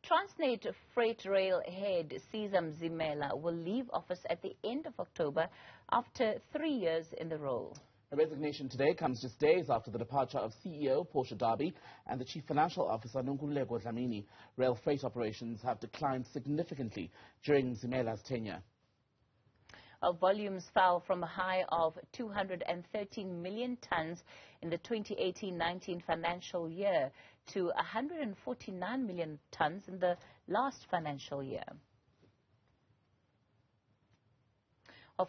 Transnet Freight Railhead Siza Mzimela will leave office at the end of October after 3 years in the role. The resignation today comes just days after the departure of CEO Portia Derby and the Chief Financial Officer Nonkululeko Dlamini. Rail freight operations have declined significantly during Mzimela's tenure. Volumes fell from a high of 213 million tons in the 2018-19 financial year to 149 million tons in the last financial year.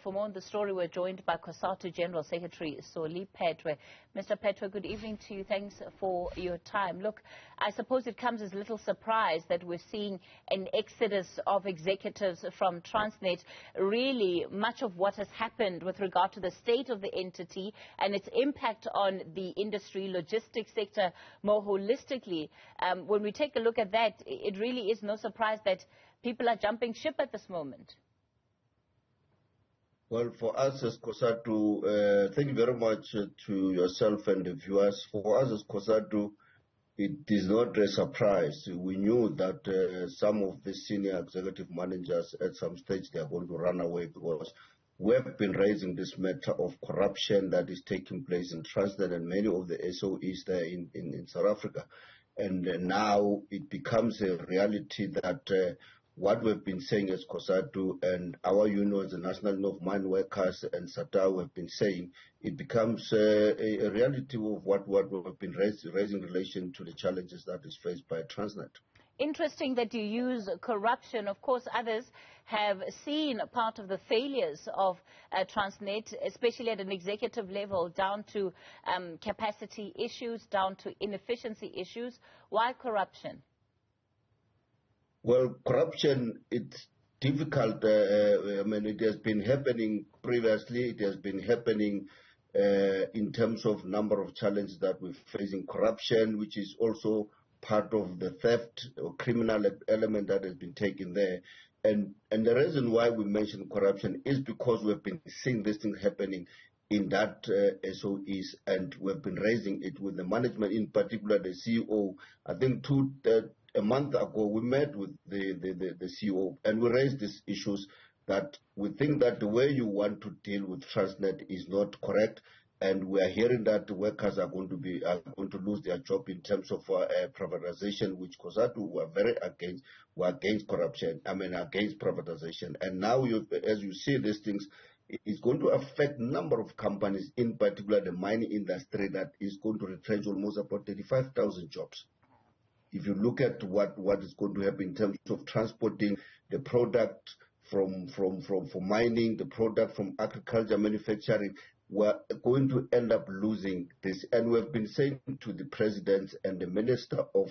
For more on the story, we're joined by Cosatu General Secretary Phetoe. Mr. Phetoe, good evening to you. Thanks for your time. Look, I suppose it comes as little surprise that we're seeing an exodus of executives from Transnet. Really, much of what has happened with regard to the state of the entity and its impact on the industry, logistics sector more holistically. When we take a look at that, it really is no surprise that people are jumping ship at this moment. Well, for us as Cosatu, thank you very much to yourself and the viewers. For us as Cosatu, it is not a surprise. We knew that some of the senior executive managers at some stage they are going to run away because we have been raising this matter of corruption that is taking place in Transnet and many of the SOEs there in South Africa. And now it becomes a reality that what we've been saying as Cosatu and our unions, the National Union of Mine Workers and Phetoe have been saying, it becomes a reality of what we've been raising in relation to the challenges that is faced by Transnet. Interesting that you use corruption. Of course, others have seen part of the failures of Transnet, especially at an executive level, down to capacity issues, down to inefficiency issues. Why corruption? Well, corruption, it's difficult. I mean, it has been happening previously. It has been happening in terms of number of challenges that we're facing. Corruption, which is also part of the theft or criminal element that has been taken there. And the reason why we mention corruption is because we've been seeing this thing happening in that SOEs, and we've been raising it with the management, in particular the CEO. I think a month ago, we met with the CEO and we raised these issues that we think that the way you want to deal with Transnet is not correct, and we are hearing that the workers are going to lose their job in terms of privatization, which Cosatu were very against. We're against corruption. I mean, against privatization. And now, as you see these things, it's going to affect a number of companies, in particular the mining industry, that is going to retrench almost about 35,000 jobs. If you look at what is going to happen in terms of transporting the product from mining, the product from agriculture, manufacturing, we're going to end up losing this. And we've been saying to the President and the Minister of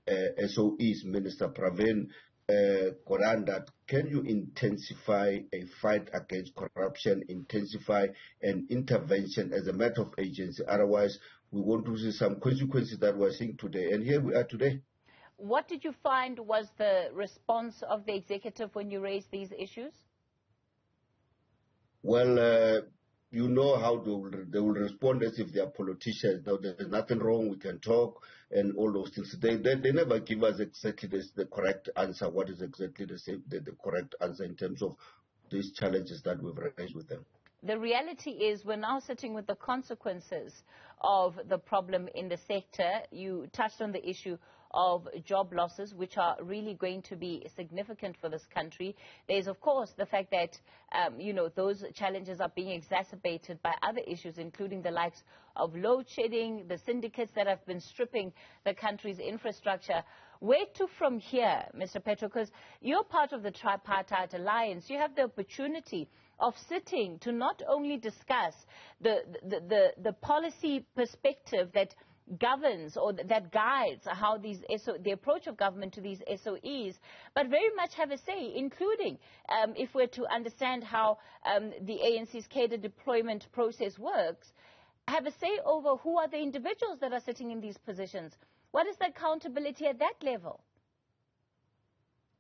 SOEs, Minister Pravin Gordhan, that can you intensify a fight against corruption, intensify an intervention as a matter of agency? Otherwise, we want to see some consequences that we're seeing today. And here we are today. What did you find was the response of the executive when you raised these issues? Well, you know how they will respond as if they are politicians. Now, there's nothing wrong, we can talk and all those things. They never give us exactly the correct answer. What is exactly the correct answer in terms of these challenges that we've raised with them? The reality is we're now sitting with the consequences of the problem in the sector. You touched on the issue of job losses, which are really going to be significant for this country. There's, of course, the fact that, those challenges are being exacerbated by other issues, including the likes of load shedding, the syndicates that have been stripping the country's infrastructure. Where to from here, Mr. Phetoe? Because you're part of the tripartite alliance. You have the opportunity of sitting to not only discuss the policy perspective that governs or that guides how the approach of government to these SOEs, but very much have a say, including if we're to understand how the ANC's cadre deployment process works, have a say over who are the individuals that are sitting in these positions. What is the accountability at that level?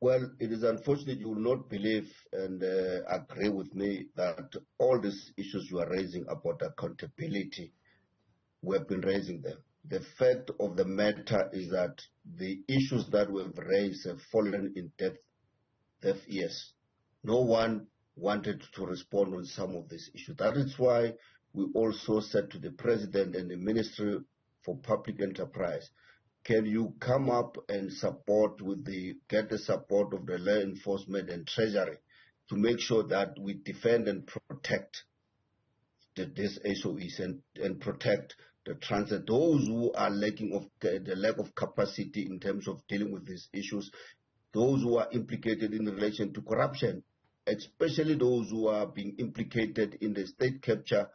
Well, it is unfortunate you will not believe and agree with me that all these issues you are raising about accountability, we have been raising them. the fact of the matter is that the issues that we've raised have fallen in deaf ears. No one wanted to respond on some of these issues. That is why we also said to the President and the Ministry for Public Enterprise, can you come up and get the support of the law enforcement and Treasury to make sure that we defend and protect these SOEs and protect the transit, those who are lacking of the lack of capacity in terms of dealing with these issues, those who are implicated in relation to corruption, especially those who are being implicated in the state capture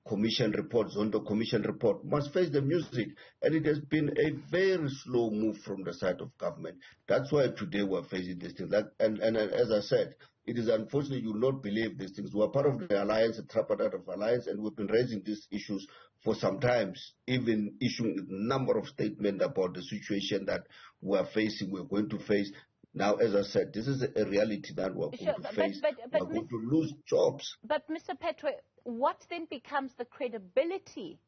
commission report, Zondo commission report, must face the music. And it has been a very slow move from the side of government. That's why today we're facing these things. And as I said, it is unfortunate you will not believe these things. We are part of the alliance, the tripartite of alliance, and we've been raising these issues for some time, even issuing a number of statements about the situation that we are facing, we're going to face. Now, as I said, this is a reality that we're going to face. We're going to lose jobs. But, Mr. Phetoe, what then becomes the credibility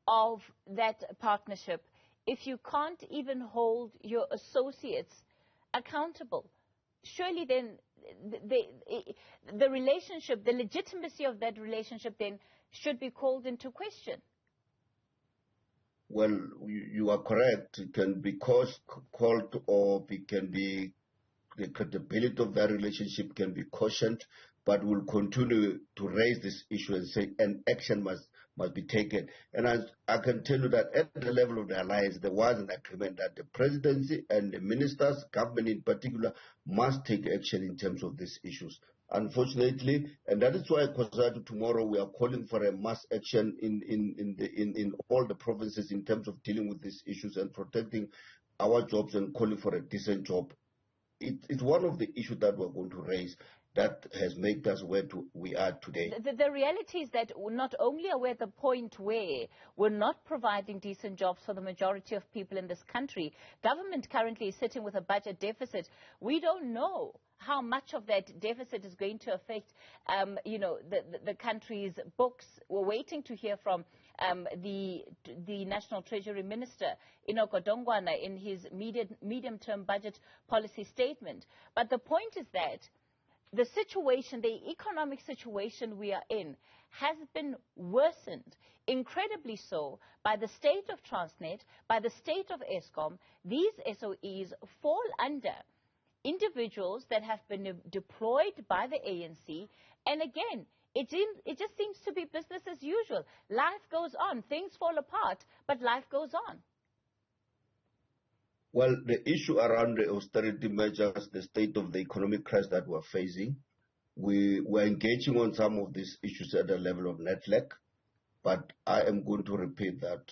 of that partnership if you can't even hold your associates accountable? Surely then the relationship, the legitimacy of that relationship then should be called into question. Well, you are correct. It can be called, or it can be, the credibility of that relationship can be cautioned, but we'll continue to raise this issue and say an action must be taken. And I can tell you that at the level of the alliance, there was an agreement that the presidency and the ministers, government in particular, must take action in terms of these issues. Unfortunately, and that is why Cosatu tomorrow we are calling for a mass action in all the provinces in terms of dealing with these issues and protecting our jobs and calling for a decent job. It's one of the issues that we're going to raise that has made us where we are today. The reality is that not only are we at the point where we're not providing decent jobs for the majority of people in this country, government currently is sitting with a budget deficit. We don't know how much of that deficit is going to affect, the country's books. We're waiting to hear from the National Treasury Minister, Inoko Dongwana, in his medium-term budget policy statement. But the point is that the situation, the economic situation we are in, has been worsened, incredibly so, by the state of Transnet, by the state of Eskom. These SOEs fall under individuals that have been deployed by the ANC. And again, it just seems to be business as usual. Life goes on. Things fall apart, but life goes on. Well, the issue around the austerity measures, the state of the economic crisis that we're facing, we're engaging on some of these issues at the level of NETLEC, but I am going to repeat that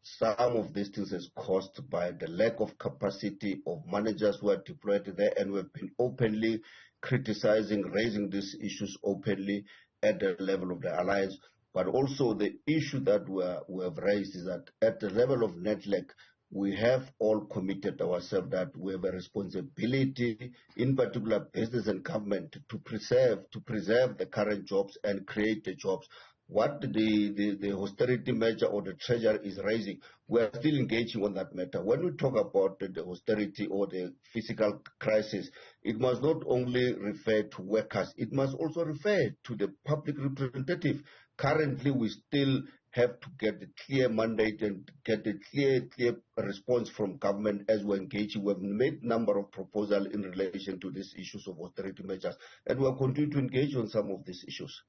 some of these things is caused by the lack of capacity of managers who are deployed there, and we've been openly criticizing, raising these issues openly at the level of the alliance. But also the issue that we have raised is that at the level of NETLEC, we have all committed ourselves that we have a responsibility, in particular business and government, to preserve the current jobs and create the jobs. What the austerity measure or the treasury is raising, we are still engaging on that matter. When we talk about the austerity or the fiscal crisis, it must not only refer to workers, it must also refer to the public representative. Currently, we still have to get a clear mandate and get a clear response from government as we're engaging. We've made a number of proposals in relation to these issues of austerity measures, and we'll continue to engage on some of these issues.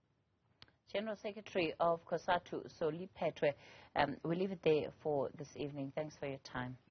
General Secretary of Cosatu, Phetoe, we'll leave it there for this evening. Thanks for your time.